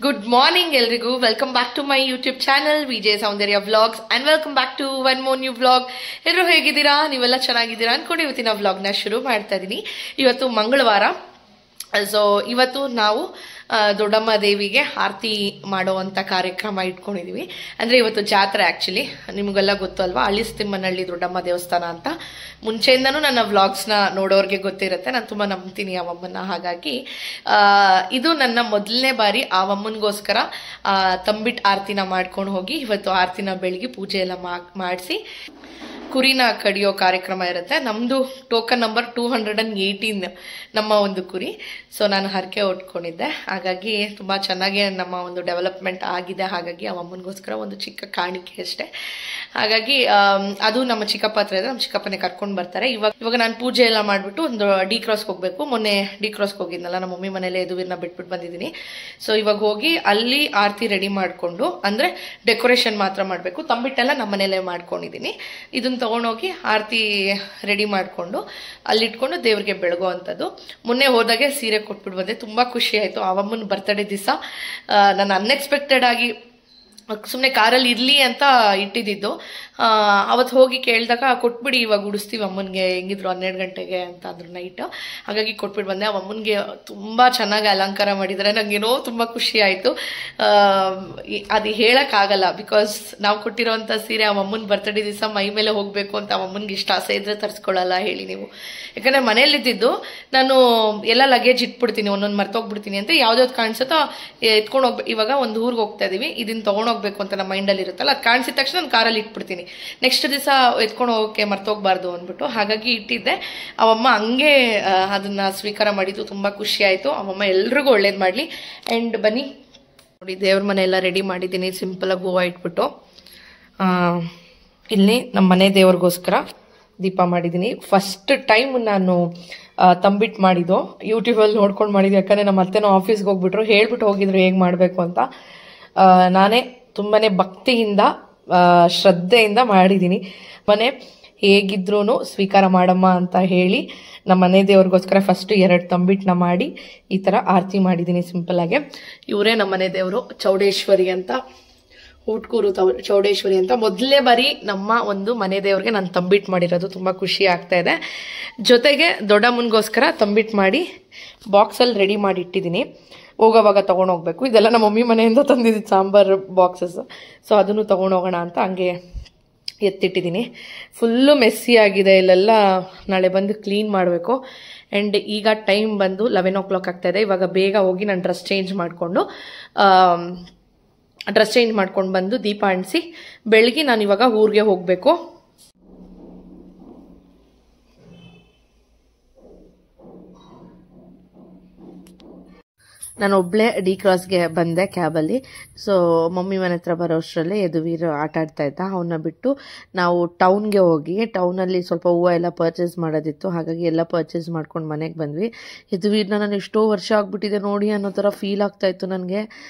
Good morning ಎಲ್ರಿಗೂ. Welcome back to my YouTube channel Vijaya Soundarya vlogs and welcome back to one more new vlog. ಎಲ್ಲರೂ ಹೇಗಿದ್ದೀರಾ? ನೀವೆಲ್ಲ ಚೆನ್ನಾಗಿದ್ದೀರಾ ಅನ್ಕೊಂಡು ಇವತ್ತಿನ ವ್ಲಾಗ್ನ ಶುರು ಮಾಡ್ತಾ ಇದ್ದೀನಿ. ಇವತ್ತು ಮಂಗಳವಾರ. ಸೊ ಇವತ್ತು ನಾವು ದೊಡ್ಡಮ್ಮ ದೇವಿಗೆ ಆರತಿ ಮಾಡುವಂಥ ಕಾರ್ಯಕ್ರಮ ಇಟ್ಕೊಂಡಿದ್ದೀವಿ. ಅಂದರೆ ಇವತ್ತು ಜಾತ್ರೆ. ಆ್ಯಕ್ಚುಲಿ ನಿಮಗೆಲ್ಲ ಗೊತ್ತು ಅಲ್ವಾ, ಅಳಿಸ್ತಿಮ್ಮನಹಳ್ಳಿ ದೊಡ್ಡಮ್ಮ ದೇವಸ್ಥಾನ ಅಂತ. ಮುಂಚೆಯಿಂದನೂ ನನ್ನ ವ್ಲಾಗ್ಸ್ನ ನೋಡೋರಿಗೆ ಗೊತ್ತಿರುತ್ತೆ. ನಾನು ತುಂಬ ನಂಬ್ತೀನಿ ಆ ಅಮ್ಮನ. ಹಾಗಾಗಿ ಇದು ನನ್ನ ಮೊದಲನೇ ಬಾರಿ ಆ ಅಮ್ಮನಿಗೋಸ್ಕರ ತಂಬಿಟ್ಟು ಆರತಿನ ಮಾಡ್ಕೊಂಡು ಹೋಗಿ ಇವತ್ತು ಆರತಿನ ಬೆಳಗ್ಗೆ ಪೂಜೆ ಎಲ್ಲ ಮಾಡಿಸಿ ಕುರಿನ ಕಡಿಯೋ ಕಾರ್ಯಕ್ರಮ ಇರುತ್ತೆ. ನಮ್ಮದು ಟೋಕನ್ ನಂಬರ್ 218 ನಮ್ಮ ಒಂದು ಕುರಿ. ಸೊ ನಾನು ಹರಕೆ ಹೊಟ್ಕೊಂಡಿದ್ದೆ. ಹಾಗಾಗಿ ತುಂಬ ಚೆನ್ನಾಗಿ ನಮ್ಮ ಒಂದು ಡೆವಲಪ್ಮೆಂಟ್ ಆಗಿದೆ. ಹಾಗಾಗಿ ಆ ಅಮ್ಮನಿಗೋಸ್ಕರ ಒಂದು ಚಿಕ್ಕ ಕಾಣಿಕೆ ಅಷ್ಟೇ. ಹಾಗಾಗಿ ಅದು ನಮ್ಮ ಚಿಕ್ಕಪ್ಪ ಹತ್ರ ಇದೆ. ನಮ್ಮ ಚಿಕ್ಕಪ್ಪನೇ ಕರ್ಕೊಂಡು ಬರ್ತಾರೆ. ಇವಾಗ ನಾನು ಪೂಜೆ ಎಲ್ಲ ಮಾಡಿಬಿಟ್ಟು ಒಂದು ಡಿ ಕ್ರಾಸ್ಗೆ ಹೋಗಬೇಕು. ಮೊನ್ನೆ ಡಿ ಕ್ರಾಸ್ಗೆ ಹೋಗಿದ್ನಲ್ಲ, ನಮ್ಮ ಮಮ್ಮಿ ಮನೇಲೆ ಯದುವೀರ್ನ ಬಿಟ್ಬಿಟ್ಟು ಬಂದಿದ್ದೀನಿ. ಸೊ ಇವಾಗ ಹೋಗಿ ಅಲ್ಲಿ ಆರತಿ ರೆಡಿ ಮಾಡಿಕೊಂಡು, ಅಂದರೆ ಡೆಕೋರೇಷನ್ ಮಾತ್ರ ಮಾಡಬೇಕು. ತಂಬಿಟ್ಟೆಲ್ಲ ನಮ್ಮ ಮನೇಲೆ ಮಾಡ್ಕೊಂಡಿದ್ದೀನಿ. ಇದನ್ನ ತಗೊಂಡೋಗಿ ಆರತಿ ರೆಡಿ ಮಾಡಿಕೊಂಡು ಅಲ್ಲಿಟ್ಕೊಂಡು ದೇವ್ರಿಗೆ ಬೆಳಗೋ ಅಂಥದ್ದು. ಮೊನ್ನೆ ಹೋದಾಗೆ ಸೀರೆ ಕೊಟ್ಬಿಟ್ಟು ಬಂದೆ. ತುಂಬ ಖುಷಿ ಆಯಿತು. ಆ ಅಮ್ಮನ ಬರ್ತಡೇ ದಿವಸ ನಾನು ಅನ್ಎಕ್ಸ್ಪೆಕ್ಟೆಡ್ ಆಗಿ ಸುಮ್ಮನೆ ಕಾರಲ್ಲಿ ಇರಲಿ ಅಂತ ಇಟ್ಟಿದ್ದು. ಅವತ್ತು ಹೋಗಿ ಕೇಳಿದಾಗ ಕೊಟ್ಬಿಡಿ, ಇವಾಗ ಉಡಿಸ್ತೀವಿ ಅಮ್ಮನಿಗೆ, ಹೆಂಗಿದ್ರು 12 ಗಂಟೆಗೆ ಅಂತ ಅಂದ್ರು ನೈಟ್. ಹಾಗಾಗಿ ಕೊಟ್ಬಿಟ್ಟು ಬಂದೆ. ಆ ಅಮ್ಮನಿಗೆ ತುಂಬ ಚೆನ್ನಾಗಿ ಅಲಂಕಾರ ಮಾಡಿದ್ದಾರೆ. ನನಗೇನೋ ತುಂಬ ಖುಷಿ ಆಯಿತು. ಅದು ಹೇಳೋಕ್ಕಾಗಲ್ಲ, ಬಿಕಾಸ್ ನಾವು ಕೊಟ್ಟಿರೋವಂಥ ಸೀರೆ ಆ ಅಮ್ಮನ ಬರ್ತಡೇ ದಿವಸ ಮೈ ಮೇಲೆ ಹೋಗಬೇಕು ಅಂತ ಆ ಅಮ್ಮನಿಗೆ ಇಷ್ಟ. ಆಸೆ ಇದ್ರೆ ತರಿಸ್ಕೊಳ್ಳಲ್ಲ ಹೇಳಿ ನೀವು. ಯಾಕಂದರೆ ಮನೇಲಿದ್ದಿದ್ದು ನಾನು ಎಲ್ಲ ಲಗೇಜ್ ಇಟ್ಬಿಡ್ತೀನಿ, ಒಂದೊಂದು ಮರ್ತೋಗ್ಬಿಡ್ತೀನಿ ಅಂತ. ಯಾವ್ದಾವ್ದು ಕಾಣಿಸುತ್ತೋ ಎತ್ಕೊಂಡು ಹೋಗ್ಬೇಕು. ಇವಾಗ ಒಂದು ಊರಿಗೆ ಹೋಗ್ತಾ ಇದೀವಿ, ಇದನ್ನ ತೊಗೊಂಡೋಗ್ಬೇಕು ಅಂತ ನಮ್ಮ ಮೈಂಡಲ್ಲಿ ಇರುತ್ತಲ್ಲ, ಅದು ಕಾಣಿಸಿದ ತಕ್ಷಣ ನಾನು ಕಾರಲ್ಲಿ ಇಟ್ಬಿಡ್ತೀನಿ. ನೆಕ್ಸ್ಟ್ ದಿವಸ ಎತ್ಕೊಂಡು ಹೋಗೋಕ್ಕೆ ಮರ್ತೋಗ್ಬಾರ್ದು ಅಂದ್ಬಿಟ್ಟು ಹಾಗಾಗಿ ಇಟ್ಟಿದ್ದೆ. ಅವಮ್ಮ ಹಂಗೆ ಅದನ್ನ ಸ್ವೀಕಾರ ಮಾಡಿದ್ದು. ತುಂಬ ಖುಷಿ ಆಯಿತು. ಅವಮ್ಮ ಎಲ್ರಿಗೂ ಒಳ್ಳೇದು ಮಾಡಲಿ. ಆ್ಯಂಡ್ ಬನ್ನಿ ನೋಡಿ, ದೇವ್ರ ಮನೆ ಎಲ್ಲ ರೆಡಿ ಮಾಡಿದ್ದೀನಿ. ಸಿಂಪಲಾಗಿ ಹೂವು ಇಟ್ಬಿಟ್ಟು ಇಲ್ಲಿ ನಮ್ಮ ಮನೆ ದೇವ್ರಿಗೋಸ್ಕರ ದೀಪ ಮಾಡಿದ್ದೀನಿ. ಫಸ್ಟ್ ಟೈಮ್ ನಾನು ತಂಬಿಟ್ಟು ಮಾಡಿದ್ದು ಯೂಟ್ಯೂಬಲ್ಲಿ ನೋಡ್ಕೊಂಡು ಮಾಡಿದ್ದು. ಯಾಕಂದರೆ ನಮ್ಮ ಅತ್ತೆನೂ ಆಫೀಸ್ಗೆ ಹೋಗ್ಬಿಟ್ರು, ಹೇಳ್ಬಿಟ್ಟು ಹೋಗಿದ್ರು ಹೇಗೆ ಮಾಡಬೇಕು ಅಂತ. ನಾನೇ ತುಂಬಾ ಭಕ್ತಿಯಿಂದ ಶ್ರದ್ಧೆಯಿಂದ ಮಾಡಿದ್ದೀನಿ. ಮನೆ ಹೇಗಿದ್ರೂ ಸ್ವೀಕಾರ ಮಾಡಮ್ಮ ಅಂತ ಹೇಳಿ ನಮ್ಮ ಮನೆ ದೇವ್ರಿಗೋಸ್ಕರ ಫಸ್ಟ್ 2 ತಂಬಿಟ್ಟನ್ನ ಮಾಡಿ ಈ ಥರ ಆರತಿ ಮಾಡಿದ್ದೀನಿ ಸಿಂಪಲ್ಲಾಗೆ. ಇವರೇ ನಮ್ಮ ಮನೆ ದೇವರು, ಚೌಡೇಶ್ವರಿ ಅಂತ, ಊಟ್ಕೂರು ಚೌಡೇಶ್ವರಿ ಅಂತ. ಮೊದಲನೇ ಬಾರಿ ನಮ್ಮ ಒಂದು ಮನೆ ದೇವ್ರಿಗೆ ನಾನು ತಂಬಿಟ್ಟು ಮಾಡಿರೋದು. ತುಂಬ ಖುಷಿ ಆಗ್ತಾ ಇದೆ. ಜೊತೆಗೆ ದೊಡ್ಡಮ್ಮನಿಗೋಸ್ಕರ ತಂಬಿಟ್ಟು ಮಾಡಿ ಬಾಕ್ಸಲ್ಲಿ ರೆಡಿ ಮಾಡಿ ಇಟ್ಟಿದ್ದೀನಿ. ಹೋಗೋವಾಗ ತೊಗೊಂಡೋಗ್ಬೇಕು. ಇದೆಲ್ಲ ನಮ್ಮ ಮಮ್ಮಿ ಮನೆಯಿಂದ ತಂದಿದ್ದು ಸಾಂಬಾರು ಬಾಕ್ಸಸ್. ಸೊ ಅದನ್ನು ತೊಗೊಂಡೋಗೋಣ ಅಂತ ಹಂಗೆ ಎತ್ತಿಟ್ಟಿದ್ದೀನಿ. ಫುಲ್ಲು ಮೆಸ್ಸಿ ಆಗಿದೆ ಇಲ್ಲೆಲ್ಲ. ನಾಳೆ ಬಂದು ಕ್ಲೀನ್ ಮಾಡಬೇಕು. ಆ್ಯಂಡ್ ಈಗ ಟೈಮ್ ಬಂದು 11 o'clock ಆಗ್ತಾಯಿದೆ. ಇವಾಗ ಬೇಗ ಹೋಗಿ ನಾನು ಡ್ರೆಸ್ ಚೇಂಜ್ ಮಾಡ್ಕೊಂಡು ಬಂದು ದೀಪ ಅಂಟಿಸಿ ಬೆಳಗ್ಗೆ ನಾನು ಇವಾಗ ಊರಿಗೆ ಹೋಗಬೇಕು. ನಾನು ಒಬ್ಬಳೇ ಡಿ ಕ್ರಾಸ್ಗೆ ಬಂದೆ ಕ್ಯಾಬಲ್ಲಿ. ಸೊ ಮಮ್ಮಿ ಮನೆ ಹತ್ರ ಬರೋ ಅಷ್ಟರಲ್ಲೇ ಯದುವೀರ್ ಆಟ ಆಡ್ತಾ ಇದ್ದ. ಅವನ್ನ ಬಿಟ್ಟು ನಾವು ಟೌನ್ಗೆ ಹೋಗಿ ಟೌನಲ್ಲಿ ಸ್ವಲ್ಪ ಹೂವು ಎಲ್ಲ ಪರ್ಚೇಸ್ ಮಾಡೋದಿತ್ತು. ಹಾಗಾಗಿ ಎಲ್ಲ ಪರ್ಚೇಸ್ ಮಾಡ್ಕೊಂಡು ಮನೆಗೆ ಬಂದ್ವಿ. ಯದುವೀರ್ನ ನಾನು ಎಷ್ಟೋ ವರ್ಷ ಆಗ್ಬಿಟ್ಟಿದೆ ನೋಡಿ ಅನ್ನೋ ಥರ ಫೀಲ್ ಆಗ್ತಾ ಇತ್ತು ನನಗೆ.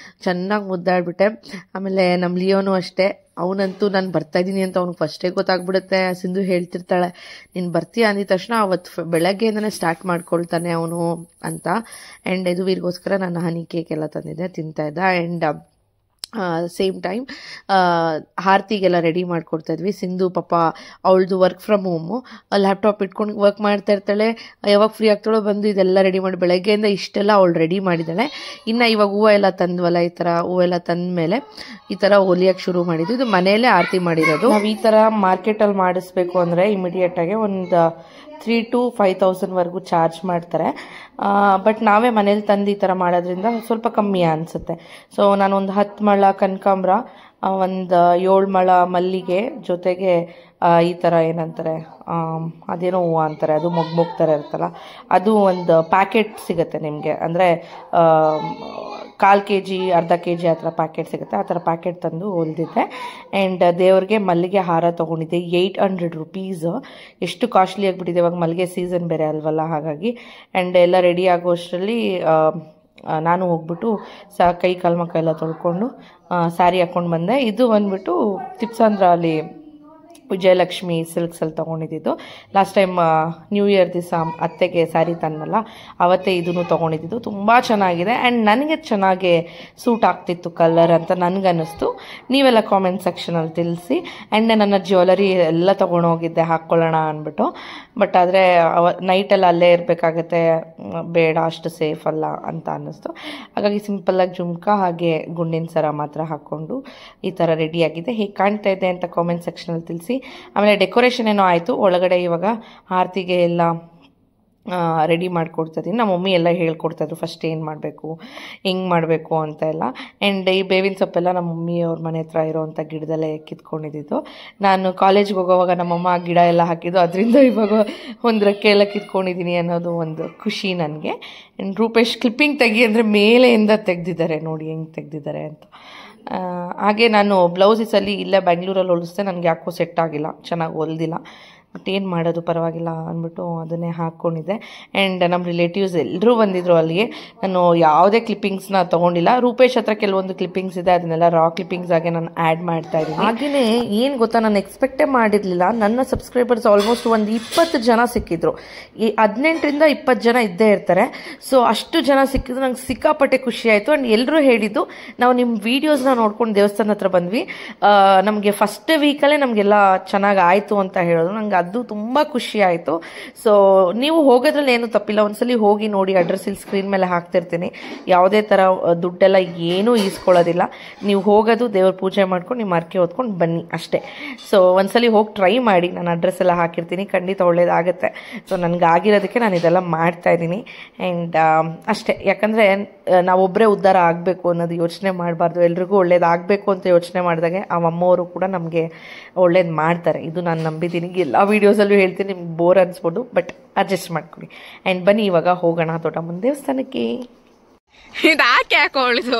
ಚೆನ್ನಾಗಿ ಮುದ್ದಾಡ್ಬಿಟ್ಟೆ. ಆಮೇಲೆ ನಮ್ಮ ಲಿಯೋನು ಅಷ್ಟೇ. ಅವನಂತೂ ನಾನು ಬರ್ತಾ ಇದ್ದೀನಿ ಅಂತ ಅವ್ನಿಗೆ ಫಸ್ಟೇ ಗೊತ್ತಾಗ್ಬಿಡುತ್ತೆ. ಸಿಂಧು ಹೇಳ್ತಿರ್ತಾಳೆ, ನೀನು ಬರ್ತೀಯ ಅಂದಿದ ತಕ್ಷಣ ಅವತ್ತು ಬೆಳಗ್ಗೆಯಿಂದನೇ ಸ್ಟಾರ್ಟ್ ಮಾಡ್ಕೊಳ್ತಾನೆ ಅವನು ಅಂತ. ಆ್ಯಂಡ್ ಯದುವೀರ್ಗೋಸ್ಕರ ನಾನು ಹನಿ ಕೇಕ್ ಎಲ್ಲ ತಂದಿದ್ದೆ, ತಿಂತಾ ಇದ್ದ. ಆ್ಯಂಡ್ ಸೇಮ್ ಟೈಮ್ ಆರತಿಗೆಲ್ಲ ರೆಡಿ ಮಾಡ್ಕೊಡ್ತಾ ಇದ್ವಿ. ಸಿಂಧು ಪಾಪ ಅವಳದು ವರ್ಕ್ ಫ್ರಮ್ ಹೋಮು, ಲ್ಯಾಪ್ಟಾಪ್ ಇಟ್ಕೊಂಡು ವರ್ಕ್ ಮಾಡ್ತಾ ಇರ್ತಾಳೆ. ಯಾವಾಗ ಫ್ರೀ ಆಗ್ತಾಳೋ ಬಂದು ಇದೆಲ್ಲ ರೆಡಿ ಮಾಡಿ ಬೆಳಗ್ಗೆಯಿಂದ ಇಷ್ಟೆಲ್ಲ ಅವಳು ರೆಡಿ ಮಾಡಿದ್ದಾಳೆ. ಇನ್ನು ಇವಾಗ ಹೂವು ಎಲ್ಲ ತಂದ್ವಲ್ಲ, ಈ ಥರ ಹೂವೆಲ್ಲ ತಂದ ಮೇಲೆ ಈ ಥರ ಹೊಲಿಯೋಕ್ಕೆ ಶುರು ಮಾಡಿದ್ದು. ಇದು ಮನೆಯಲ್ಲೇ ಆರತಿ ಮಾಡಿರೋದು. ನಾವು ಈ ಥರ ಮಾರ್ಕೆಟಲ್ಲಿ ಮಾಡಿಸ್ಬೇಕು ಅಂದರೆ ಇಮಿಡಿಯೇಟಾಗಿ ಒಂದು 3,000 to 5,000 ಚಾರ್ಜ್ ಮಾಡ್ತಾರೆ. ಬಟ್ ನಾವೇ ಮನೇಲಿ ತಂದು ಈ ಥರ ಮಾಡೋದ್ರಿಂದ ಸ್ವಲ್ಪ ಕಮ್ಮಿ ಅನಿಸುತ್ತೆ. ಸೊ ನಾನೊಂದು 10 ಮೊಳ ಕನಕಾಂಬ್ರ, ಒಂದು 7 ಮೊಳ ಮಲ್ಲಿಗೆ, ಜೊತೆಗೆ ಈ ಥರ ಏನಂತಾರೆ, ಅದೇನೋ ಹೂವು ಅಂತಾರೆ, ಅದು ಮೊಗ್ಮೊಗ್ ಥರ ಇರುತ್ತಲ್ಲ, ಅದು ಒಂದು ಪ್ಯಾಕೆಟ್ ಸಿಗುತ್ತೆ ನಿಮಗೆ. ಅಂದರೆ 1/4 kg 1/2 kg ಆ ಥರ ಪ್ಯಾಕೆಟ್ ಸಿಗುತ್ತೆ. ಆ ಥರ ಪ್ಯಾಕೆಟ್ ತಂದು ಹೊಲಿದಿದ್ದೆ. ಆ್ಯಂಡ್ ದೇವ್ರಿಗೆ ಮಲ್ಲಿಗೆ ಹಾರ ತೊಗೊಂಡಿದ್ದೆ. 800 rupees. ಎಷ್ಟು ಕಾಸ್ಟ್ಲಿ ಆಗಿಬಿಟ್ಟಿದೆ ಇವಾಗ, ಮಲ್ಲಿಗೆ ಸೀಸನ್ ಬೇರೆ ಅಲ್ವಲ್ಲ, ಹಾಗಾಗಿ. ಆ್ಯಂಡ್ ಎಲ್ಲ ರೆಡಿ ಆಗೋ ಅಷ್ಟರಲ್ಲಿ ನಾನು ಹೋಗ್ಬಿಟ್ಟು ಕೈ ಕಾಲು ಮುಖ ಎಲ್ಲ ತೊಳ್ಕೊಂಡು ಸ್ಯಾರಿ ಹಾಕ್ಕೊಂಡು ಬಂದೆ. ಇದು ಬಂದ್ಬಿಟ್ಟು ತಿಪ್ಸಂದ್ರ ಅಲ್ಲಿ ವಿಜಯಲಕ್ಷ್ಮಿ ಸಿಲ್ಕ್ಸಲ್ಲಿ ತೊಗೊಂಡಿದ್ದು. ಲಾಸ್ಟ್ ಟೈಮ್ ನ್ಯೂ ಇಯರ್ ದಿವಸ ಅತ್ತೆಗೆ ಸ್ಯಾರಿ ತನ್ನಲ್ಲ, ಅವತ್ತೇ ಇದನ್ನು ತೊಗೊಂಡಿದ್ದು. ತುಂಬ ಚೆನ್ನಾಗಿದೆ ಆ್ಯಂಡ್ ನನಗೆ ಚೆನ್ನಾಗಿ ಸೂಟ್ ಆಗ್ತಿತ್ತು ಕಲರ್ ಅಂತ ನನಗನ್ನಿಸ್ತು. ನೀವೆಲ್ಲ ಕಾಮೆಂಟ್ ಸೆಕ್ಷನಲ್ಲಿ ತಿಳಿಸಿ. ಆ್ಯಂಡ್ ನನ್ನ ಜ್ಯುವೆಲರಿ ಎಲ್ಲ ತೊಗೊಂಡೋಗಿದ್ದೆ ಹಾಕ್ಕೊಳ್ಳೋಣ ಅಂದ್ಬಿಟ್ಟು. ಬಟ್ ಆದರೆ ನೈಟೆಲ್ಲ ಅಲ್ಲೇ ಇರಬೇಕಾಗತ್ತೆ, ಬೇಡ ಅಷ್ಟು ಸೇಫ್ ಅಲ್ಲ ಅಂತ ಅನ್ನಿಸ್ತು. ಹಾಗಾಗಿ ಸಿಂಪಲ್ಲಾಗಿ ಜುಮ್ಕಾ ಹಾಗೆ ಗುಂಡಿನ ಸರ ಮಾತ್ರ ಹಾಕ್ಕೊಂಡು ಈ ಥರ ರೆಡಿಯಾಗಿದೆ. ಹೇಗೆ ಕಾಣ್ತಾ ಇದೆ ಅಂತ ಕಾಮೆಂಟ್ ಸೆಕ್ಷನಲ್ಲಿ ತಿಳಿಸಿ. ಆಮೇಲೆ ಡೆಕೋರೇಷನ್ ಏನೋ ಆಯಿತು. ಒಳಗಡೆ ಇವಾಗ ಆರತಿಗೆ ಎಲ್ಲ ರೆಡಿ ಮಾಡಿಕೊಡ್ತಿದ್ದೀನಿ. ನಮ್ಮ ಮಮ್ಮಿ ಎಲ್ಲ ಹೇಳ್ಕೊಡ್ತಾಯಿದ್ರು ಫಸ್ಟ್ ಏನು ಮಾಡಬೇಕು, ಹೆಂಗೆ ಮಾಡಬೇಕು ಅಂತ ಎಲ್ಲ. ಆ್ಯಂಡ್ ಈ ಬೇವಿನ ಸೊಪ್ಪೆಲ್ಲ ನಮ್ಮ ಮಮ್ಮಿಯವ್ರ ಮನೆ ಹತ್ರ ಇರೋವಂಥ ಗಿಡದಲ್ಲೇ ಕಿತ್ಕೊಂಡಿದ್ದು. ನಾನು ಕಾಲೇಜ್ಗೆ ಹೋಗೋವಾಗ ನಮ್ಮಮ್ಮ ಗಿಡ ಎಲ್ಲ ಹಾಕಿದ್ದು, ಅದರಿಂದ ಇವಾಗ ಒಂದು ರೆಕ್ಕೆ ಎಲ್ಲ ಕಿತ್ಕೊಂಡಿದ್ದೀನಿ ಅನ್ನೋದು ಒಂದು ಖುಷಿ ನನಗೆ. ಆ್ಯಂಡ್ ರೂಪೇಶ್ ಕ್ಲಿಪ್ಪಿಂಗ್ ತೆಗಿ ಅಂದರೆ ಮೇಲೆಯಿಂದ ತೆಗೆದಿದ್ದಾರೆ, ನೋಡಿ ಹೆಂಗೆ ತೆಗೆದಿದ್ದಾರೆ ಅಂತ. ಹಾಗೆ ನಾನು ಬ್ಲೌಸಸಲ್ಲಿ ಇಲ್ಲೇ ಬೆಂಗಳೂರಲ್ಲಿ ಹೊಲಿಸ್ದೆ, ನನಗೆ ಯಾಕೋ ಸೆಟ್ ಆಗಿಲ್ಲ, ಚೆನ್ನಾಗಿ ಹೊಲ್ದಿಲ್ಲ. ಬಟ್ ಏನು ಮಾಡೋದು, ಪರವಾಗಿಲ್ಲ ಅಂದ್ಬಿಟ್ಟು ಅದನ್ನೇ ಹಾಕ್ಕೊಂಡಿದ್ದೆ. ಆ್ಯಂಡ್ ನಮ್ಮ ರಿಲೇಟಿವ್ಸ್ ಎಲ್ಲರೂ ಬಂದಿದ್ರು ಅಲ್ಲಿಗೆ. ನಾನು ಯಾವುದೇ ಕ್ಲಿಪ್ಪಿಂಗ್ಸ್ನ ತೊಗೊಂಡಿಲ್ಲ. ರೂಪೇಶ್ ಹತ್ರ ಕೆಲವೊಂದು ಕ್ಲಿಪ್ಪಿಂಗ್ಸ್ ಇದೆ, ಅದನ್ನೆಲ್ಲ ರಾ ಕ್ಲಿಪ್ಪಿಂಗ್ಸ್ ಆಗಿ ನಾನು ಆ್ಯಡ್ ಮಾಡ್ತಾ ಇದ್ದೀನಿ. ಹಾಗೆಯೇ ಏನು ಗೊತ್ತಾ, ನಾನು ಎಕ್ಸ್ಪೆಕ್ಟೇ ಮಾಡಿರಲಿಲ್ಲ. ನನ್ನ ಸಬ್ಸ್ಕ್ರೈಬರ್ಸ್ ಆಲ್ಮೋಸ್ಟ್ ಒಂದು 20 ಜನ ಸಿಕ್ಕಿದ್ರು. ಈ 18ರಿಂದ 20 ಜನ ಇದ್ದೇ ಇರ್ತಾರೆ. ಸೊ ಅಷ್ಟು ಜನ ಸಿಕ್ಕಿದ್ರು, ನಂಗೆ ಸಿಕ್ಕಾಪಟ್ಟೆ ಖುಷಿ ಆಯಿತು. ಆ್ಯಂಡ್ ಎಲ್ಲರೂ ಹೇಳಿದ್ದು, ನಾವು ನಿಮ್ಮ ವೀಡಿಯೋಸ್ನ ನೋಡ್ಕೊಂಡು ದೇವಸ್ಥಾನ ಹತ್ರ ಬಂದ್ವಿ, ನಮಗೆ ಫಸ್ಟ್ ವೀಕಲ್ಲೇ ನಮಗೆಲ್ಲ ಚೆನ್ನಾಗಿ ಆಯಿತು ಅಂತ ಹೇಳೋದು. ನಂಗೆ ಅದು ತುಂಬ ಖುಷಿ ಆಯಿತು. ಸೊ ನೀವು ಹೋಗೋದ್ರಲ್ಲಿ ಏನು ತಪ್ಪಿಲ್ಲ, ಒಂದ್ಸಲಿ ಹೋಗಿ ನೋಡಿ. ಅಡ್ರೆಸ್ ಇಲ್ಲಿ ಸ್ಕ್ರೀನ್ ಮೇಲೆ ಹಾಕ್ತಿರ್ತೀನಿ. ಯಾವುದೇ ಥರ ದುಡ್ಡೆಲ್ಲ ಏನೂ ಈಸ್ಕೊಳ್ಳೋದಿಲ್ಲ. ನೀವು ಹೋಗೋದು, ದೇವ್ರ ಪೂಜೆ ಮಾಡ್ಕೊಂಡು ನಿಮ್ಮ ಹರಕೆ ಹೊತ್ಕೊಂಡು ಬನ್ನಿ ಅಷ್ಟೇ. ಸೊ ಒಂದ್ಸಲಿ ಹೋಗಿ ಟ್ರೈ ಮಾಡಿ, ನಾನು ಅಡ್ರೆಸ್ ಎಲ್ಲ ಹಾಕಿರ್ತೀನಿ, ಖಂಡಿತ ಒಳ್ಳೇದಾಗುತ್ತೆ. ಸೊ ನನಗಾಗಿರೋದಕ್ಕೆ ನಾನು ಇದೆಲ್ಲ ಮಾಡ್ತಾ ಇದ್ದೀನಿ. ಆ್ಯಂಡ್ ಅಷ್ಟೇ, ಯಾಕಂದರೆ ನಾವೊಬ್ಬರೇ ಉದ್ಧಾರ ಆಗಬೇಕು ಅನ್ನೋದು ಯೋಚನೆ ಮಾಡಬಾರ್ದು. ಎಲ್ರಿಗೂ ಒಳ್ಳೇದಾಗಬೇಕು ಅಂತ ಯೋಚನೆ ಮಾಡಿದಾಗೆ ಆ ಅಮ್ಮವರು ಕೂಡ ನಮಗೆ ಒಳ್ಳೇದು ಮಾಡ್ತಾರೆ. ಇದು ನಾನು ನಂಬಿದ್ದೀನಿ. ಎಲ್ಲ ವೀಡಿಯೋಸಲ್ಲೂ ಹೇಳ್ತೀನಿ, ನಿಮ್ಗೆ ಬೋರ್ ಅನ್ಸ್ಬೋದು, ಬಟ್ ಅಡ್ಜಸ್ಟ್ ಮಾಡ್ಕೊಳ್ಳಿ. ಆ್ಯಂಡ್ ಬನ್ನಿ ಇವಾಗ ಹೋಗೋಣ ದೊಡ್ಡಮ್ಮನ ದೇವಸ್ಥಾನಕ್ಕೆ. ಇದಾಕೆ ಹಾಕೊಳ್ಳಿದು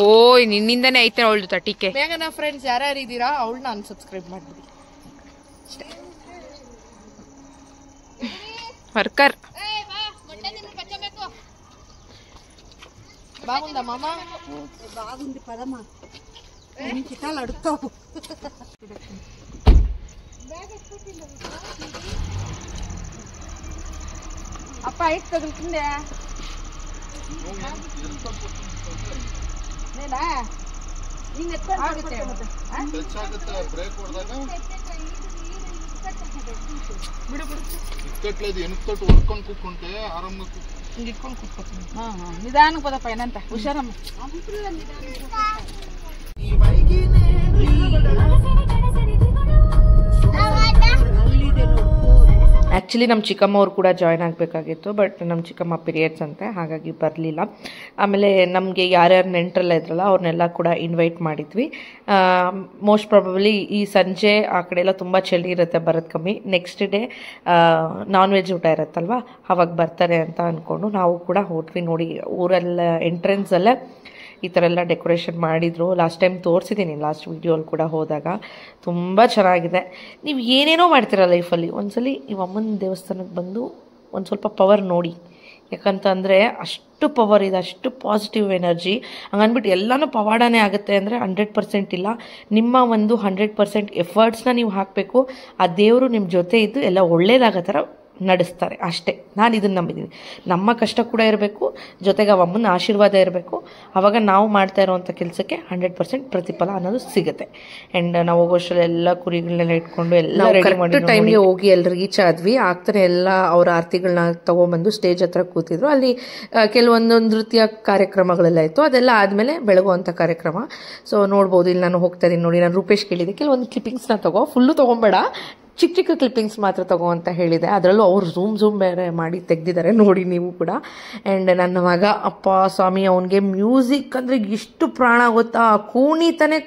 ಓಯ್, ನಿನ್ನಿಂದನೇ ಐತೆ ಅವಳ್ದು ತಟಿಕೆ. ಬೇಗ ನಾ ಫ್ರೆಂಡ್ಸ್ ಯಾರ್ಯಾರು ಇದ್ದೀರಾ ಅವಳನ್ನ ಅನ್ಸಬ್ಸ್ಕ್ರೈಬ್ ಮಾಡ್ಬಿಡಿ ಅಷ್ಟೇ. ವರ್ಕರ್ బాగుందా మామ? బాగుంది పదమ్మా, చిటాలు అడుగుతావు. అప్ప ఐదు తగులుతుందే నేనా ನೀನು ಆಗುತ್ತೆ ಬ್ರೇಕ್ ಹೊಡೆದಾಗ ಬಿಡು ಬಿಡು ಇಕ್ಕಟ್లేదు ಎನ್ಕೊಟ್ಟು ಹೊಡ್ಕೊಂಡು ಕೂತ್ಕೊಂಡೆ ಆರಾಮಾಗಿ ಇಟ್ಕೊಂಡು ಕೂತ್ಕೊತೀನಿ. ನಿಧಾನಕ್ಕೆ ಪದಪ್ಪ, ಏನಂತ ಹುಷಾರಮ್ಮ. ಆ್ಯಕ್ಚುಲಿ ನಮ್ಮ ಚಿಕ್ಕಮ್ಮ ಅವ್ರು ಕೂಡ ಜಾಯ್ನ್ ಆಗಬೇಕಾಗಿತ್ತು, ಬಟ್ ನಮ್ಮ ಚಿಕ್ಕಮ್ಮ ಪೀರಿಯಡ್ಸ್ ಅಂತೆ, ಹಾಗಾಗಿ ಬರಲಿಲ್ಲ. ಆಮೇಲೆ ನಮಗೆ ಯಾರ್ಯಾರು ನೆಂಟರೆಲ್ಲ ಇದ್ರಲ್ಲ ಅವ್ರನ್ನೆಲ್ಲ ಕೂಡ ಇನ್ವೈಟ್ ಮಾಡಿದ್ವಿ. ಮೋಸ್ಟ್ ಪ್ರಾಬಬ್ಲಿ ಈ ಸಂಜೆ ಆ ಕಡೆ ಎಲ್ಲ ತುಂಬ ಚಳಿ ಇರುತ್ತೆ, ಬರೋದು ಕಮ್ಮಿ. ನೆಕ್ಸ್ಟ್ ಡೇ ನಾನ್ ವೆಜ್ ಊಟ ಇರುತ್ತಲ್ವ, ಅವಾಗ ಬರ್ತಾರೆ ಅಂತ ಅಂದ್ಕೊಂಡು ನಾವು ಕೂಡ ಹೋದ್ವಿ. ನೋಡಿ, ಊರೆಲ್ಲ ಎಂಟ್ರೆನ್ಸಲ್ಲೇ ಈ ಥರ ಎಲ್ಲ ಡೆಕೋರೇಷನ್ ಮಾಡಿದರು. ಲಾಸ್ಟ್ ಟೈಮ್ ತೋರಿಸಿದ್ದೀನಿ, ಲಾಸ್ಟ್ ವೀಡಿಯೋಲ್ಲಿ ಕೂಡ ಹೋದಾಗ. ತುಂಬ ಚೆನ್ನಾಗಿದೆ. ನೀವು ಏನೇನೋ ಮಾಡ್ತೀರ ಲೈಫಲ್ಲಿ, ಒಂದ್ಸಲಿ ನೀವು ಅಮ್ಮನ ದೇವಸ್ಥಾನಕ್ಕೆ ಬಂದು ಒಂದು ಸ್ವಲ್ಪ ಪವರ್ ನೋಡಿ. ಯಾಕಂತಂದರೆ ಅಷ್ಟು ಪವರ್ ಇದೆ, ಅಷ್ಟು ಪಾಸಿಟಿವ್ ಎನರ್ಜಿ. ಹಂಗನ್ಬಿಟ್ಟು ಎಲ್ಲನೂ ಪವಾಡನೇ ಆಗುತ್ತೆ ಅಂದರೆ 100% ಇಲ್ಲ. ನಿಮ್ಮ ಒಂದು 100% ಎಫರ್ಟ್ಸ್ನ ನೀವು ಹಾಕಬೇಕು. ಆ ದೇವರು ನಿಮ್ಮ ಜೊತೆ ಇದ್ದು ಎಲ್ಲ ಒಳ್ಳೇದಾಗೋ ಥರ ನಡೆಸ್ತಾರೆ ಅಷ್ಟೇ. ನಾನು ಇದನ್ನು ನಂಬಿದ್ದೀನಿ. ನಮ್ಮ ಕಷ್ಟ ಕೂಡ ಇರಬೇಕು, ಜೊತೆಗೆ ಅಮ್ಮನ ಆಶೀರ್ವಾದ ಇರಬೇಕು. ಆವಾಗ ನಾವು ಮಾಡ್ತಾ ಇರೋವಂಥ ಕೆಲಸಕ್ಕೆ 100% ಪ್ರತಿಫಲ ಅನ್ನೋದು ಸಿಗುತ್ತೆ. ಆ್ಯಂಡ್ ನಾವು ಹೋಗೋಷ್ಟರಲ್ಲಿ ಎಲ್ಲ ಕುರಿಗಳನ್ನೆಲ್ಲ ಇಟ್ಕೊಂಡು ಎಲ್ಲ ರೆಡಿ ಮಾಡಿ ಟೈಮ್ಗೆ ಹೋಗಿ ಎಲ್ಲ ರೀಚ್ ಆದ್ವಿ. ಆಗ್ತಾನೆ ಎಲ್ಲ ಅವ್ರ ಆರತಿಗಳನ್ನ ತೊಗೊಂಬಂದು ಸ್ಟೇಜ್ ಹತ್ರ ಕೂತಿದ್ರು. ಅಲ್ಲಿ ಕೆಲವೊಂದು ನೃತ್ಯ ಕಾರ್ಯಕ್ರಮಗಳೆಲ್ಲ ಇತ್ತು. ಅದೆಲ್ಲ ಆದಮೇಲೆ ಬೆಳಗುವಂಥ ಕಾರ್ಯಕ್ರಮ. ಸೊ ನೋಡ್ಬೋದು, ಇಲ್ಲಿ ನಾನು ಹೋಗ್ತಾ ಇದ್ದೀನಿ ನೋಡಿ. ನಾನು ರೂಪೇಶ್ ಕೇಳಿದೆ, ಕೆಲವೊಂದು ಕ್ಲಿಪ್ಪಿಂಗ್ಸ್ನ ಫುಲ್ಲು ತೊಗೊಂಬೇಡ, ಚಿಕ್ಕ ಚಿಕ್ಕ ಕ್ಲಿಪ್ಪಿಂಗ್ಸ್ ಮಾತ್ರ ತಗೋ ಅಂತ ಹೇಳಿದೆ. ಅದರಲ್ಲೂ ಅವ್ರು ಝೂಮ್ ಬೇರೆ ಮಾಡಿ ತೆಗೆದಿದ್ದಾರೆ, ನೋಡಿ ನೀವು ಕೂಡ. ಆ್ಯಂಡ್ ನನ್ನ ಮಗ, ಅಪ್ಪ ಸ್ವಾಮಿ, ಅವನಿಗೆ ಮ್ಯೂಸಿಕ್ ಅಂದರೆ ಎಷ್ಟು ಪ್ರಾಣ ಗೊತ್ತಾ, ಕುಣಿತಾನೆ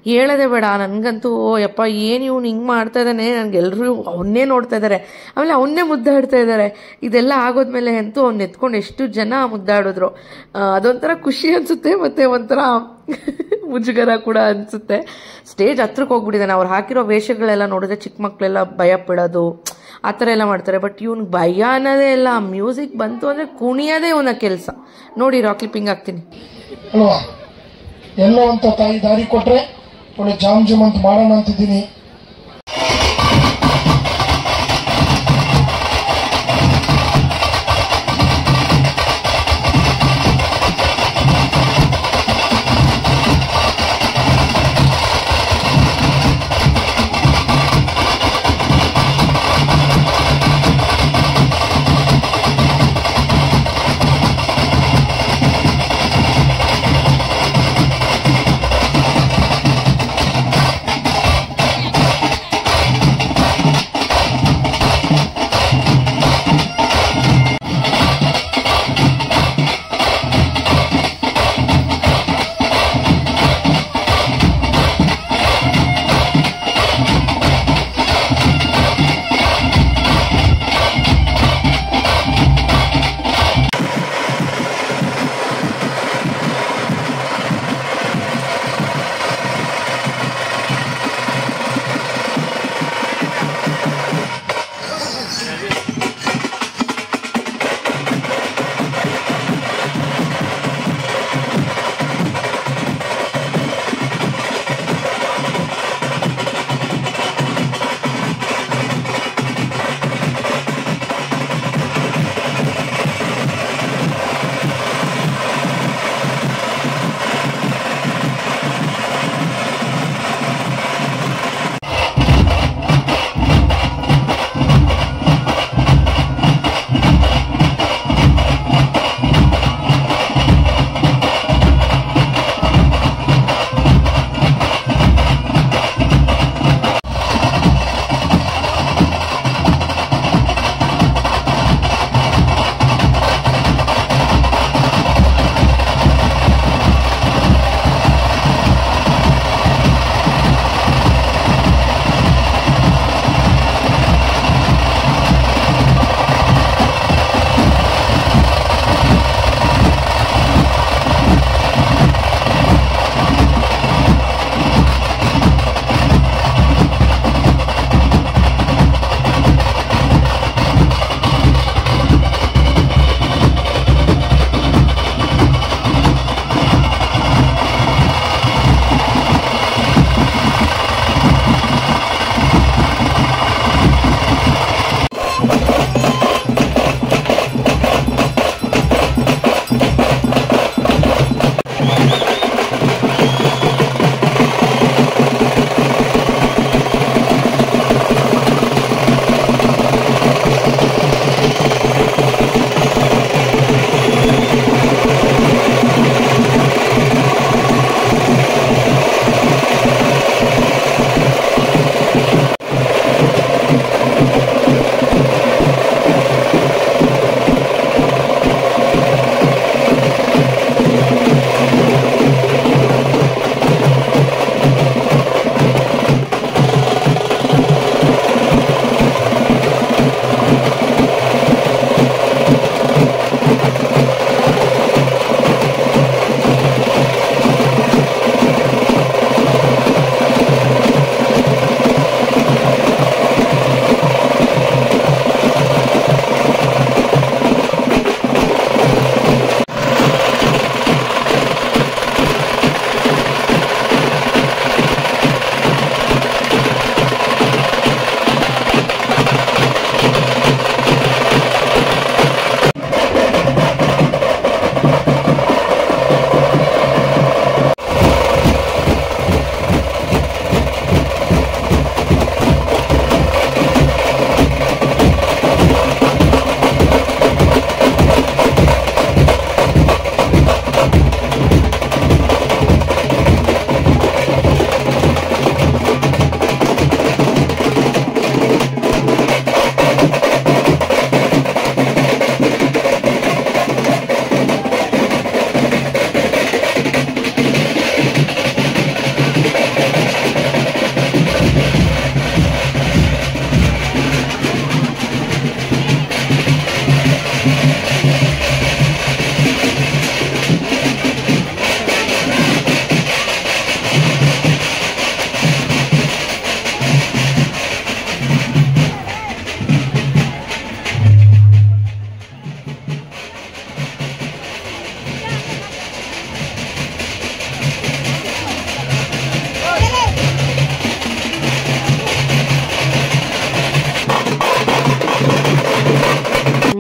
ಹೇಳೋದೇ ಬೇಡ. ನನಗಂತೂ ಯಪ್ಪ ಏನು ಇವ್ನು ಹಿಂಗೆ ಮಾಡ್ತಾ ಇದ್ದಾನೆ, ನನಗೆಲ್ಲರೂ ಅವನ್ನೇ ನೋಡ್ತಾ ಇದ್ದಾರೆ, ಆಮೇಲೆ ಅವನ್ನೇ ಮುದ್ದಾಡ್ತಾ ಇದ್ದಾರೆ. ಇದೆಲ್ಲ ಆಗೋದ್ಮೇಲೆ ಅಂತೂ ಅವ್ನು ಎತ್ಕೊಂಡು ಎಷ್ಟು ಜನ ಮುದ್ದಾಡಿದ್ರು. ಅದೊಂಥರ ಖುಷಿ ಅನಿಸುತ್ತೆ, ಮತ್ತು ಒಂಥರ ಮುಜುಗರ ಕೂಡ ಅನಿಸುತ್ತೆ. ಸ್ಟೇಜ್ ಹತ್ರಕ್ಕೆ ಹೋಗ್ಬಿಟ್ಟಿದ್ದಾನೆ. ಅವ್ರು ಹಾಕಿರೋ ವೇಷಗಳೆಲ್ಲ ನೋಡಿದ್ರೆ ಚಿಕ್ಕ ಮಕ್ಕಳೆಲ್ಲ ಭಯ ಪಡೋದು, ಆ ಥರ ಎಲ್ಲ ಮಾಡ್ತಾರೆ. ಬಟ್ ಇವ್ನಿಗೆ ಭಯ ಅನ್ನೋದೇ ಇಲ್ಲ, ಮ್ಯೂಸಿಕ್ ಬಂತು ಅಂದರೆ ಕುಣಿಯೋದೇ ಇವನ ಕೆಲಸ. ನೋಡಿ ರಾ ಕ್ಲಿಪ್ಪಿಂಗ್ ಹಾಕ್ತೀನಿ ಅಲ್ವಾ. ಎಲ್ಲೋ ಅಂತ ತಾಯಿ ದಾರಿ ಕೊಟ್ರೆ ಒಳ್ಳೆ ಜಾಮ್ ಜುಮ್ ಅಂತ ಮಾಡೋಣ ಅಂತಿದ್ದೀನಿ.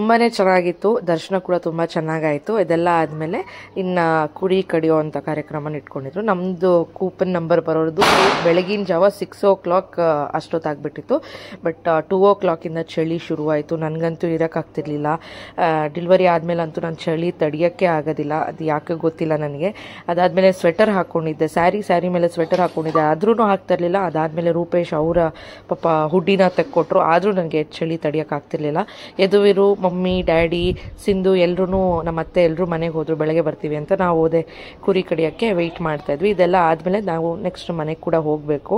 ತುಂಬಾ ಚೆನ್ನಾಗಿತ್ತು. ದರ್ಶನ ಕೂಡ ತುಂಬ ಚೆನ್ನಾಗಾಯಿತು. ಇದೆಲ್ಲ ಆದಮೇಲೆ ಇನ್ನು ಕುರಿ ಕಡಿಯೋ ಅಂಥ ಕಾರ್ಯಕ್ರಮನ ಇಟ್ಕೊಂಡಿದ್ರು. ನಮ್ಮದು ಕೂಪನ್ ನಂಬರ್ ಬರೋದು ಬೆಳಗಿನ ಜಾವ 6 o'clock ಅಷ್ಟೊತ್ತಾಗ್ಬಿಟ್ಟಿತ್ತು. ಬಟ್ 2 o'clock ಚಳಿ ಶುರುವಾಯಿತು. ನನಗಂತೂ ಇರೋಕ್ಕಾಗ್ತಿರ್ಲಿಲ್ಲ. ಡೆಲಿವರಿ ಆದಮೇಲೆ ಅಂತೂ ನಾನು ಚಳಿ ತಡೆಯೋಕ್ಕೆ ಆಗೋದಿಲ್ಲ. ಅದು ಯಾಕೆ ಗೊತ್ತಿಲ್ಲ ನನಗೆ. ಅದಾದಮೇಲೆ ಸ್ವೆಟರ್ ಹಾಕ್ಕೊಂಡಿದ್ದೆ, ಸ್ಯಾರಿ ಮೇಲೆ ಸ್ವೆಟರ್ ಹಾಕ್ಕೊಂಡಿದ್ದೆ, ಆದ್ರೂ ಆಗ್ತಿರ್ಲಿಲ್ಲ. ಅದಾದಮೇಲೆ ರೂಪೇಶ್ ಅವರ ಪಾಪ ಹುಡ್ಡಿನ ತೆಕ್ಕೊಟ್ರು, ಆದರೂ ನನಗೆ ಚಳಿ ತಡೆಯೋಕ್ಕಾಗ್ತಿರ್ಲಿಲ್ಲ. ಯದುವೀರು, ಮಮ್ಮಿ, ಡ್ಯಾಡಿ, ಸಿಂಧು ಎಲ್ಲರೂ ನಮ್ಮ ಅತ್ತೆ ಎಲ್ಲರೂ ಮನೆಗೆ ಹೋದರು. ಬೆಳಗ್ಗೆ ಬರ್ತೀವಿ ಅಂತ ನಾವು ಹೋದೆ ಕುರಿ ಕಡಿಯೋಕ್ಕೆ ವೆಯ್ಟ್ ಮಾಡ್ತಾಯಿದ್ವಿ. ಇದೆಲ್ಲ ಆದಮೇಲೆ ನಾವು ನೆಕ್ಸ್ಟ್ ಮನೆಗೆ ಕೂಡ ಹೋಗಬೇಕು.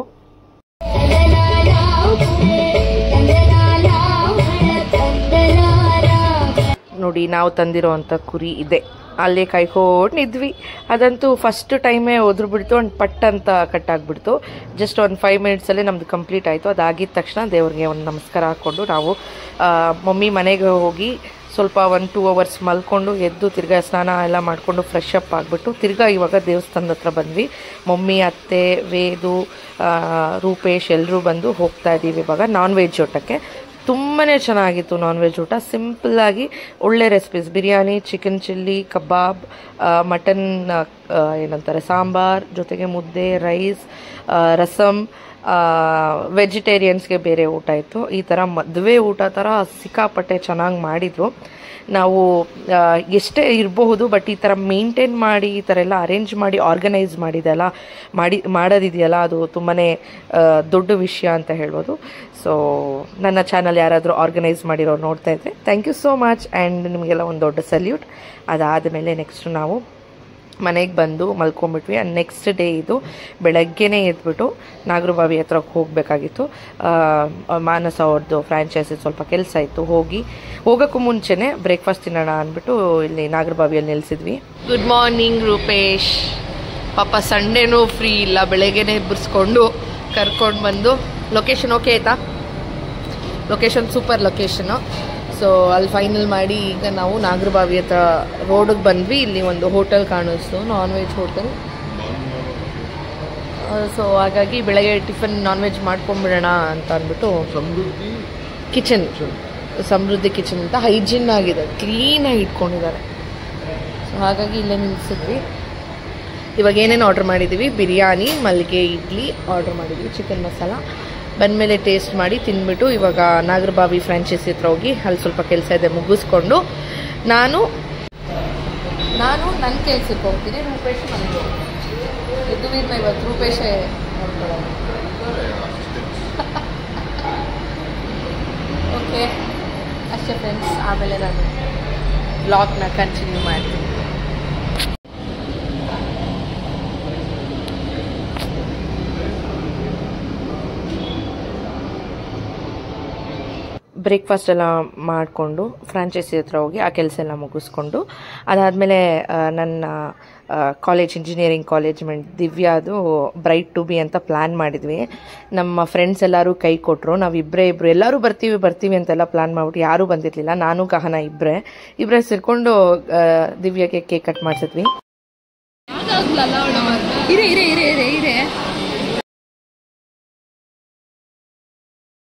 ನೋಡಿ, ನಾವು ತಂದಿರೋ ಅಂಥ ಕುರಿ ಇದೆ. ಅಲ್ಲೇ ಕಾಯ್ಕೊಂಡು ನಿದ್ವಿ. ಅದಂತೂ ಫಸ್ಟ್ ಟೈಮೇ ಹೋದ್ರು ಬಿಡ್ತು. ಒಂದು ಪಟ್ ಅಂತ ಕಟ್ಟಾಗ್ಬಿಡ್ತು. ಜಸ್ಟ್ ಒಂದು 5 minutesಲ್ಲೇ ನಮ್ಮದು ಕಂಪ್ಲೀಟ್ ಆಯಿತು. ಅದಾಗಿದ್ದ ತಕ್ಷಣ ದೇವ್ರಿಗೆ ಒಂದು ನಮಸ್ಕಾರ ಹಾಕ್ಕೊಂಡು ನಾವು ಮಮ್ಮಿ ಮನೆಗೆ ಹೋಗಿ ಸ್ವಲ್ಪ 1-2 hours ಮಲ್ಕೊಂಡು ಎದ್ದು ತಿರ್ಗಾ ಸ್ನಾನ ಎಲ್ಲ ಮಾಡಿಕೊಂಡು ಫ್ರೆಶ್ ಅಪ್ ಆಗಿಬಿಟ್ಟು ತಿರ್ಗಾ ಇವಾಗ ದೇವಸ್ಥಾನದ ಹತ್ರ ಬಂದ್ವಿ. ಮಮ್ಮಿ, ಅತ್ತೆ, ವೇದು, ರೂಪೇಶ್ ಎಲ್ಲರೂ ಬಂದು ಹೋಗ್ತಾ ಇದ್ದೀವಿ ಇವಾಗ ನಾನ್ ವೆಜ್ ಊಟಕ್ಕೆ. ತುಂಬಾ ಚೆನ್ನಾಗಿತ್ತು ನಾನ್ ವೆಜ್ ಊಟ. ಸಿಂಪಲ್ಲಾಗಿ ಒಳ್ಳೆ ರೆಸಿಪೀಸ್, ಬಿರಿಯಾನಿ, ಚಿಕನ್ ಚಿಲ್ಲಿ, ಕಬಾಬ್, ಮಟನ್ ಏನಂತಾರೆ ಸಾಂಬಾರ್, ಜೊತೆಗೆ ಮುದ್ದೆ, ರೈಸ್, ರಸಮ್, ವೆಜಿಟೇರಿಯನ್ಸ್ಗೆ ಬೇರೆ ಊಟ ಇತ್ತು. ಈ ಥರ ಮದುವೆ ಊಟ ಥರ ಸಿಕ್ಕಾಪಟ್ಟೆ ಚೆನ್ನಾಗಿ ಮಾಡಿದರು. ನಾವು ಎಷ್ಟೇ ಇರಬಹುದು, ಬಟ್ ಈ ಥರ ಮೇಂಟೈನ್ ಮಾಡಿ ಈ ಥರ ಎಲ್ಲ ಅರೇಂಜ್ ಮಾಡಿ ಆರ್ಗನೈಸ್ ಮಾಡೋದಿದೆಯಲ್ಲ, ಅದು ತುಂಬಾ ದೊಡ್ಡ ವಿಷಯ ಅಂತ ಹೇಳ್ಬೋದು. ಸೊ ನನ್ನ ಚಾನಲ್ ಯಾರಾದರೂ ಆರ್ಗನೈಸ್ ಮಾಡಿರೋರು ನೋಡ್ತಾ ಇದ್ದರೆ thank you so much. And ನಿಮಗೆಲ್ಲ ಒಂದು ದೊಡ್ಡ ಸಲ್ಯೂಟ್. ಅದಾದಮೇಲೆ ನೆಕ್ಸ್ಟ್ ನಾವು ಮನೆಗೆ ಬಂದು ಮಲ್ಕೊಂಡ್ಬಿಟ್ವಿ. ಆ್ಯಂಡ್ ನೆಕ್ಸ್ಟ್ ಡೇ ಇದು ಬೆಳಗ್ಗೆನೇ ಎದ್ಬಿಟ್ಟು ನಾಗರಬಾವಿ ಹತ್ರಕ್ಕೆ ಹೋಗಬೇಕಾಗಿತ್ತು. ಮಾನಸ ಅವ್ರದ್ದು ಫ್ರ್ಯಾಂಚೈಸಿ ಸ್ವಲ್ಪ ಕೆಲಸ ಇತ್ತು. ಹೋಗೋಕ್ಕೂ ಮುಂಚೆನೇ ಬ್ರೇಕ್ಫಾಸ್ಟ್ ತಿನ್ನೋಣ ಅಂದ್ಬಿಟ್ಟು ಇಲ್ಲಿ ನಾಗರಬಾವಿಯಲ್ಲಿ ನಿಲ್ಲಿಸಿದ್ವಿ. Good morning Rupesh. ಪಾಪ ಸಂಡೇನೂ ಫ್ರೀ ಇಲ್ಲ, ಬೆಳಗ್ಗೆನೇ ಎಬ್ಬರಿಸ್ಕೊಂಡು ಕರ್ಕೊಂಡು ಬಂದು. ಲೊಕೇಶನ್ ಓಕೆ ಆಯಿತಾ? Location super location. ಸೊ ಅಲ್ಲಿ ಫೈನಲ್ ಮಾಡಿ ಈಗ ನಾವು ನಾಗರಬಾವಿ ಹತ್ರ ರೋಡಿಗೆ ಬಂದ್ವಿ. ಇಲ್ಲಿ ಒಂದು ಹೋಟೆಲ್ ಕಾಣಿಸ್ತು, ನಾನ್ ವೆಜ್ ಹೋಟೆಲ್. ಸೊ ಹಾಗಾಗಿ ಬೆಳಗ್ಗೆ ಟಿಫನ್ ನಾನ್ ವೆಜ್ ಮಾಡ್ಕೊಂಡ್ಬಿಡೋಣ ಅಂತ ಅಂದ್ಬಿಟ್ಟು ಸಮೃದ್ಧಿ ಕಿಚನ್ ಅಂತ ಹೈಜಿನ್ ಆಗಿದೆ, ಕ್ಲೀನಾಗಿ ಇಟ್ಕೊಂಡಿದ್ದಾರೆ. ಸೊ ಹಾಗಾಗಿ ಇಲ್ಲೇ ನಿಲ್ಲಿಸಿದ್ವಿ. ಇವಾಗ ಏನೇನು ಆರ್ಡ್ರ್ ಮಾಡಿದ್ದೀವಿ, ಬಿರಿಯಾನಿ, ಮಲ್ಲಿಗೆ ಇಡ್ಲಿ ಆರ್ಡ್ರ್ ಮಾಡಿದ್ದೀವಿ, ಚಿಕನ್ ಮಸಾಲ. ಬಂದಮೇಲೆ ಟೇಸ್ಟ್ ಮಾಡಿ ತಿಂದ್ಬಿಟ್ಟು ಇವಾಗ ನಾಗರಬಾವಿ ಫ್ರಾಂಚೈಸಿ ಹತ್ರ ಹೋಗಿ ಅಲ್ಲಿ ಸ್ವಲ್ಪ ಕೆಲಸ ಇದೆ ಮುಗಿಸ್ಕೊಂಡು ನಾನು ನನ್ನ ಕೆಲಸಕ್ಕೆ ಹೋಗ್ತೀನಿ. ರೂಪೇಶ್ ಮನೆಗೆ ಹೋಗ್ತೀನಿ. ಯದುವೀರ್ನ ಇವತ್ತು ರೂಪೇಶೇ ನೋಡ್ಕೊಳ್ಳೋದು. ಓಕೆ ಅಷ್ಟೇ ಫ್ರೆಂಡ್ಸ್. ಆಮೇಲೆ ನಾನು ಬ್ಲಾಗ್ನ ಕಂಟಿನ್ಯೂ ಮಾಡ್ತೀನಿ. ಬ್ರೇಕ್ಫಾಸ್ಟ್ ಎಲ್ಲ ಮಾಡಿಕೊಂಡು ಫ್ರಾಂಚೈಸಿ ಹತ್ರ ಹೋಗಿ ಆ ಕೆಲಸ ಎಲ್ಲ ಮುಗಿಸ್ಕೊಂಡು ಅದಾದಮೇಲೆ ನನ್ನ ಇಂಜಿನಿಯರಿಂಗ್ ಕಾಲೇಜ್ ದಿವ್ಯಾದು ಬ್ರೈಟ್ ಟು ಬಿ ಅಂತ ಪ್ಲ್ಯಾನ್ ಮಾಡಿದ್ವಿ. ನಮ್ಮ ಫ್ರೆಂಡ್ಸ್ ಎಲ್ಲರೂ ಕೈ ಕೊಟ್ಟರು. ನಾವು ಇಬ್ಬರು ಎಲ್ಲರೂ ಬರ್ತೀವಿ ಅಂತೆಲ್ಲ ಪ್ಲ್ಯಾನ್ ಮಾಡ್ಬಿಟ್ಟು ಯಾರೂ ಬಂದಿರಲಿಲ್ಲ. ನಾನು ಗಹನ ಇಬ್ಬರೇ ಸೇರಿಕೊಂಡು ದಿವ್ಯಾಗೆ ಕೇಕ್ ಕಟ್ ಮಾಡಿಸಿದ್ವಿ.